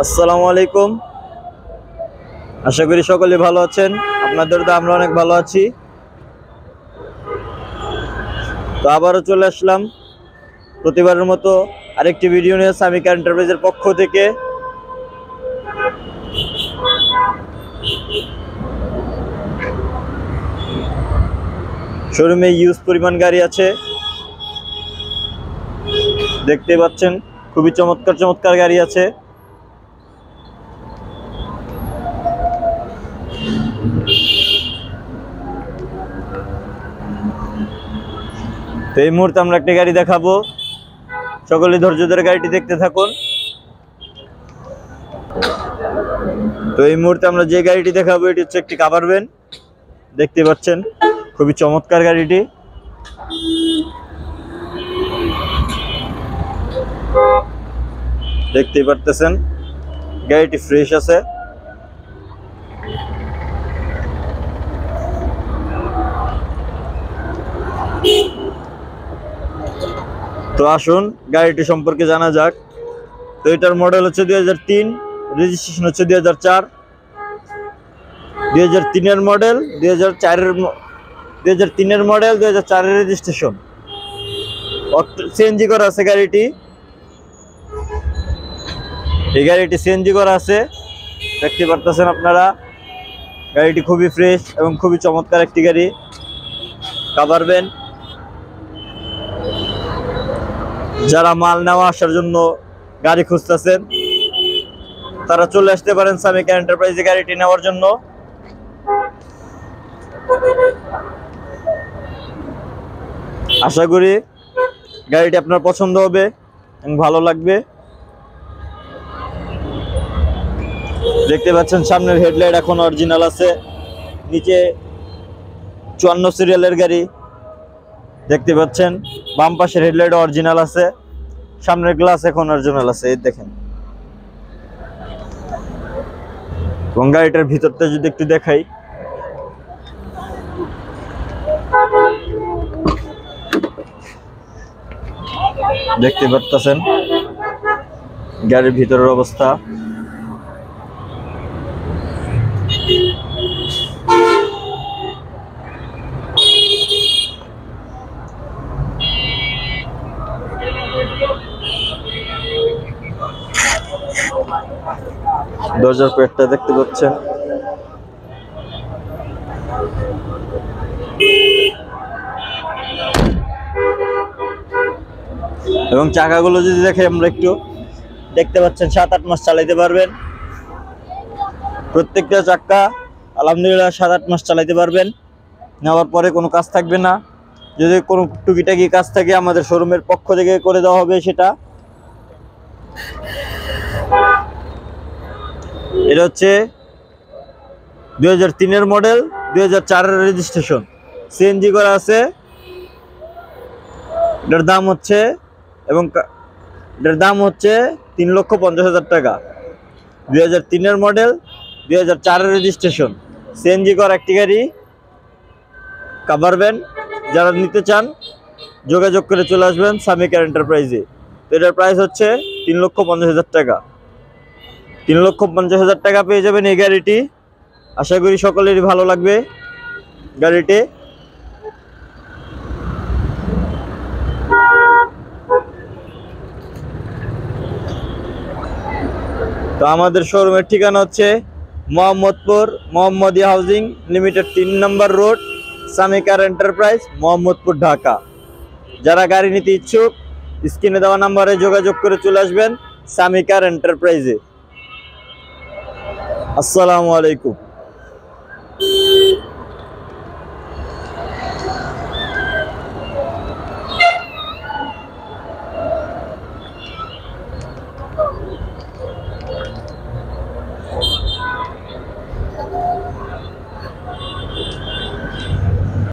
আসসালামু আলাইকুম। আশা করি সকলে ভালো আছেন। আপনাদের তো আমরা অনেক ভালো আছি। তো আবারও চলে আসলাম প্রতিবারের মতো আরেকটি ভিডিও নিয়ে সামিকা এন্টারপ্রাইজের পক্ষ থেকে। শোরুমে ইউজ পরিমাণ গাড়ি আছে, দেখতে পাচ্ছেন খুবই চমৎকার চমৎকার গাড়ি আছে। তো এই মুহূর্তে আমরা একটা গাড়ি দেখাবো, সকলে ধৈর্য ধরে গাড়িটি দেখতে থাকুন। তো এই মুহূর্তে আমরা যে গাড়িটি দেখাবো এটি হচ্ছে একটি কাভার ভ্যান। দেখতে পাচ্ছেন খুবই চমৎকার গাড়িটি। দেখতেই পারতেছেন গাড়িটি ফ্রেশ আছে। তো আসুন গাড়িটি সম্পর্কে জানা যাক। তো এটার মডেল হচ্ছে 2003, রেজিস্ট্রেশন হচ্ছে 2004। 2003-এর মডেল, 2003-এর মডেল, 2004-এর রেজিস্ট্রেশন। সিএনজি করা আছে গাড়িটি। এই গাড়িটি সিএনজি করা আছে, দেখতে পারতেছেন আপনারা। গাড়িটি খুবই ফ্রেশ এবং খুবই চমৎকার একটি গাড়ি, কাভার ভ্যান। যারা মাল নেওয়া আসার জন্য গাড়ি খুঁজতেছেন তারা চলে আসতে পারেন সামিকা এন্টারপ্রাইজে গাড়িটি নেওয়ার জন্য। আশা করি গাড়িটি আপনার পছন্দ হবে এবং ভালো লাগবে। দেখতে পাচ্ছেন সামনের হেডলাইট এখন অরিজিনাল আছে, নিচে 54 সিরিয়ালের গাড়ি। দেখতে পাচ্ছেন বাম পাশের হেডলাইট অরিজিনাল আছে, সামনের গ্লাস এখন অরিজিনাল আছে, এই দেখেন। এবং গাড়িটার ভিতরটা যদি একটু দেখাই, দেখতে পাচ্ছেন গাড়ির ভিতরের অবস্থা। দরজার প্যাডটা দেখতে পাচ্ছেন। এবং চাকাগুলো যদি দেখে আমরা একটু, দেখতে পাচ্ছেন 7-8 মাস চালাইতে পারবেন। প্রত্যেকটা চাকা আলহামদুলিল্লাহ 7-8 মাস চালাইতে পারবেন। নেওয়ার পরে কোনো কাজ থাকবে না। যদি কোনো টুকিটাকি কাজ থাকে আমাদের শোরুমের পক্ষ থেকে করে দেওয়া হবে সেটা। এটা হচ্ছে 2003-এর মডেল, 2004-এর রেজিস্ট্রেশন, সিএনজি করা আছে। এটার দাম হচ্ছে 3,50,000 টাকা। 2003-এর মডেল, 2004-এর রেজিস্ট্রেশন, সিএনজি করা একটি গাড়ি, কাভার ভ্যান। যারা নিতে চান যোগাযোগ করে চলে আসবেন সামিকা এন্টারপ্রাইজে। তো এটার প্রাইস হচ্ছে 3,50,000 টাকা। 3,50,000 টাকা পেয়ে যাবেন এই গাড়িটি। আশা করি সকলেরই ভালো লাগবে গাড়িটি। তো আমাদের শোরুমের ঠিকানা হচ্ছে মোহাম্মদপুর মোহাম্মদিয়া হাউজিং লিমিটেড, 3 নম্বর রোড, সামিকা এন্টারপ্রাইজ, মোহাম্মদপুর, ঢাকা। যারা গাড়ি নিতে ইচ্ছুক স্ক্রিনে দেওয়া নাম্বারে যোগাযোগ করে চলে আসবেন সামিকা এন্টারপ্রাইজে। আসসালামু আলাইকুম।